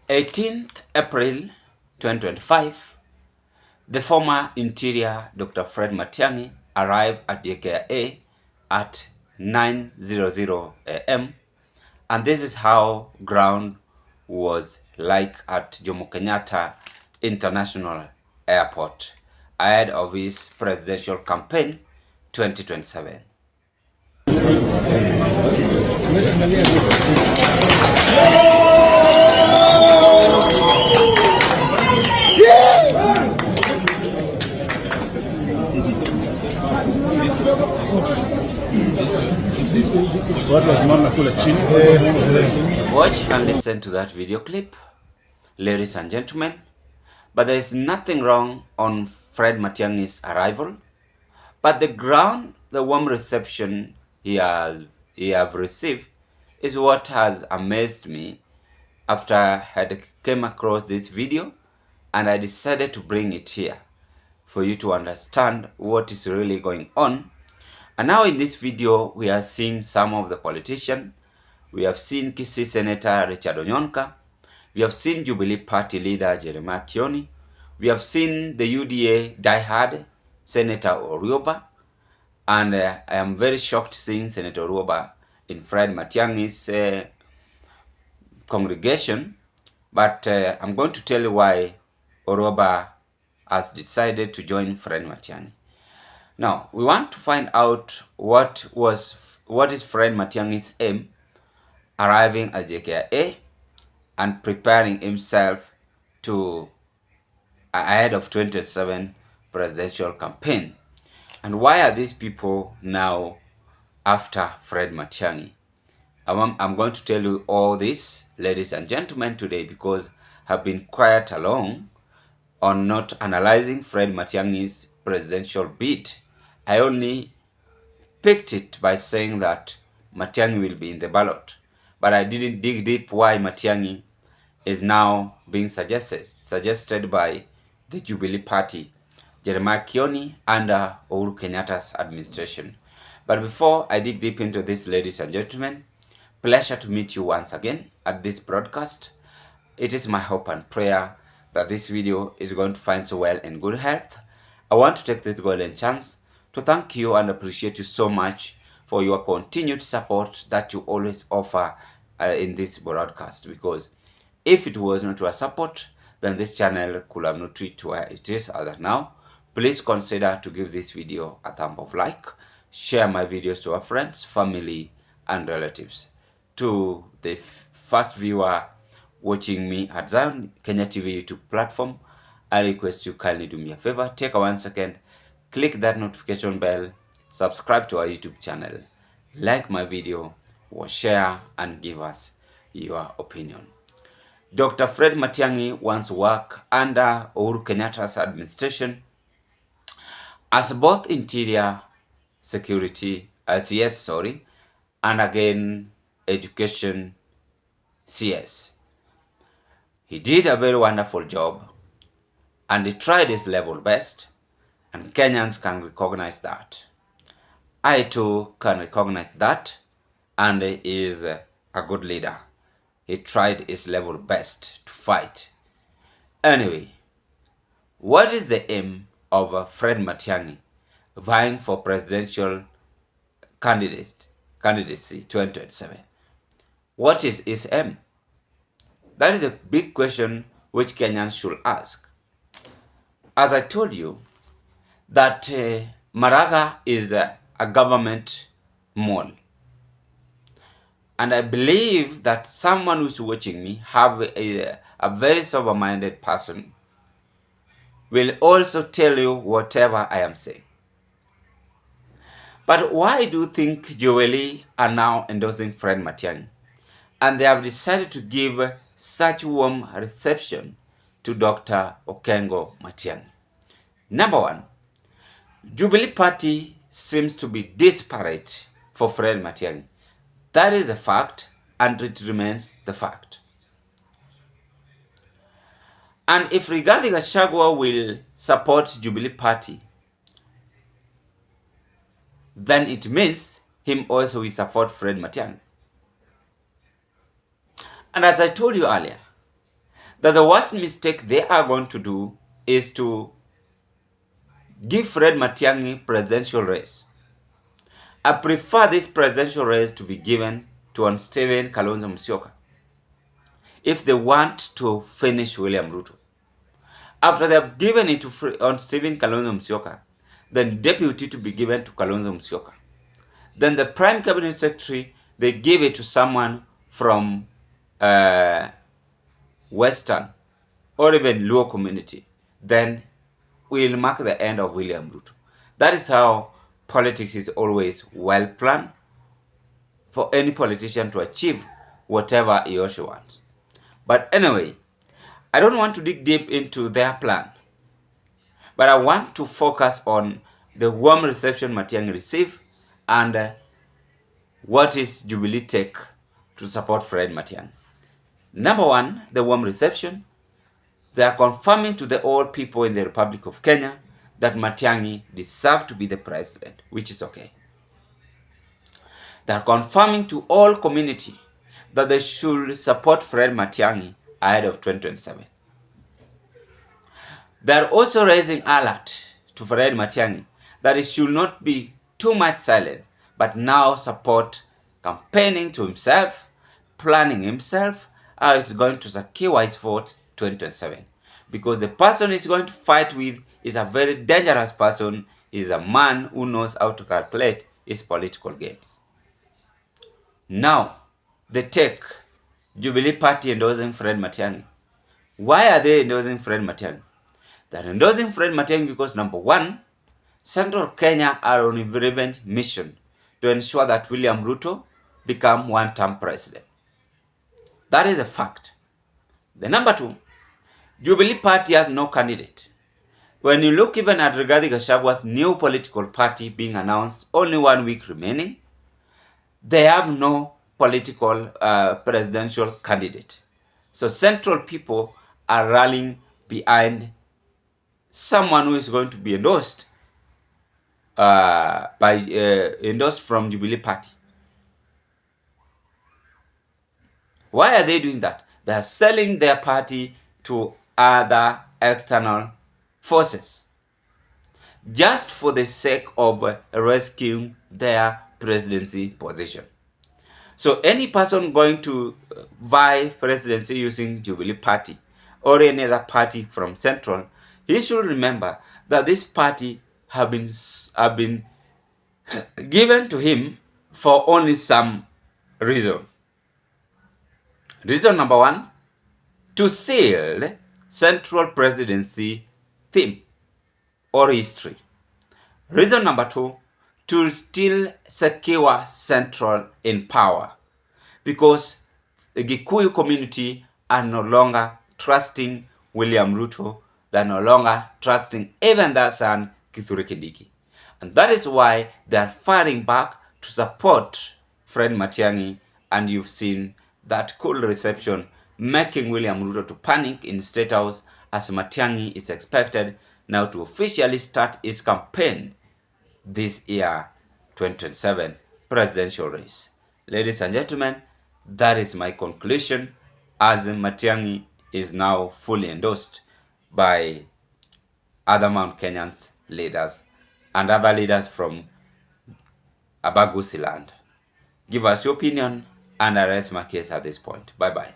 18th April 2025, the former Interior Dr. Fred Matiangi arrived at JKIA at 9:00 a.m. and this is how ground was like at Jomo Kenyatta International Airport ahead of his presidential campaign 2027. Watch and listen to that video clip, ladies and gentlemen. But there is nothing wrong on Fred Matiangi's arrival, but the warm reception he have received is what has amazed me after I had came across this video, and I decided to bring it here for you to understand what is really going on. And now in this video, we are seeing some of the politicians. We have seen Kisii Senator Richard Onyonka. We have seen Jubilee Party leader Jeremiah Kioni. We have seen the UDA diehard Senator Orioba. And I am very shocked seeing Senator Orioba in Fred Matiangi's congregation. But I'm going to tell you why Orioba has decided to join Fred Matiangi. Now, we want to find out what is Fred Matiangi's aim arriving at JKIA and preparing himself to ahead of 2027 presidential campaign. And why are these people now after Fred Matiangi? I'm going to tell you all this, ladies and gentlemen, today because I've been quiet along on not analyzing Fred Matiangi's presidential bid. I only picked it by saying that Matiangi will be in the ballot, but I didn't dig deep why Matiangi is now being suggested by the Jubilee Party, Jeremiah Kioni, under Uhuru Kenyatta's administration. But before I dig deep into this, ladies and gentlemen, pleasure to meet you once again at this broadcast. It is my hope and prayer that this video is going to find so well in good health. I want to take this golden chance to thank you and appreciate you so much for your continued support that you always offer in this broadcast, because if it was not your support, then this channel could have not reached where it is as of now. Please consider to give this video a thumb of like, share my videos to our friends, family, and relatives. To the first viewer watching me at Zion Kenya TV YouTube platform, I request you kindly do me a favor, take a 1 second, click that notification bell, subscribe to our YouTube channel, like my video, or share and give us your opinion. Dr. Fred Matiangi once worked under Uhuru Kenyatta's administration as both Interior Security, CS, and again Education CS. He did a very wonderful job and he tried his level best, and Kenyans can recognize that. I too can recognize that, and he is a good leader. He tried his level best to fight. Anyway, what is the aim of Fred Matiangi vying for presidential candidacy 2027? What is his aim? That is a big question which Kenyans should ask. As I told you, that Maraga is a government mall. And I believe that someone who's watching me, have a very sober-minded person, will also tell you whatever I am saying. But why do you think Jubilee are now endorsing Fred Matiangi? And they have decided to give such warm reception to Dr. Okengo Matiangi. Number one, Jubilee Party seems to be desperate for Fred Matiangi. That is the fact, and it remains the fact. And if Rigathi Gachagua will support Jubilee Party, then it means him also will support Fred Matiangi. And as I told you earlier, that the worst mistake they are going to do is to give Fred Matiang'i presidential race. I prefer this presidential race to be given to on Stephen Kalonzo Musyoka if they want to finish William Ruto. After they have given it to on Stephen Kalonzo Musyoka, then deputy to be given to Kalonzo Musyoka. Then the prime cabinet secretary, they give it to someone from Western or even Luo community. Then we'll mark the end of William Ruto. That is how politics is always well planned for any politician to achieve whatever he or she wants. But anyway, I don't want to dig deep into their plan, but I want to focus on the warm reception Matiang'i received and what is Jubilee take to support Fred Matiang'i. Number one, the warm reception. They are confirming to the old people in the Republic of Kenya that Matiang'i deserves to be the president, which is okay. They are confirming to all community that they should support Fred Matiang'i ahead of 2027. They are also raising alert to Fred Matiang'i that he should not be too much silent, but now support campaigning to himself, planning himself, how he's going to secure his vote 2027. Because the person he's going to fight with is a very dangerous person. He's a man who knows how to calculate his political games. Now, they take Jubilee Party endorsing Fred Matiang'i. Why are they endorsing Fred Matiang'i? They're endorsing Fred Matiang'i because, number one, Central Kenya are on a revenge mission to ensure that William Ruto become one-term president. That is a fact. The number two, Jubilee Party has no candidate. When you look even at Rigathi Gachagua's new political party being announced, only 1 week remaining, they have no political presidential candidate. So Central people are rallying behind someone who is going to be endorsed endorsed from Jubilee Party. Why are they doing that? They are selling their party to other external forces just for the sake of rescuing their presidency position. So any person going to vie presidency using Jubilee Party or any other party from Central, he should remember that this party have been given to him for only some reason. Reason number one, to seal Central presidency theme or history. Reason number two, to still secure Central in power, because the Gikuyu community are no longer trusting William Ruto. They are no longer trusting even their son Kithure Kindiki. And that is why they are firing back to support Fred Matiang'i, and you've seen that cool reception making William Ruto to panic in State House as Matiang'i is expected now to officially start his campaign this year 2027 presidential race. Ladies and gentlemen, that is my conclusion, as Matiang'i is now fully endorsed by other Mount Kenyans leaders and other leaders from Abagusi land. Give us your opinion, and I rest my case at this point. Bye-bye.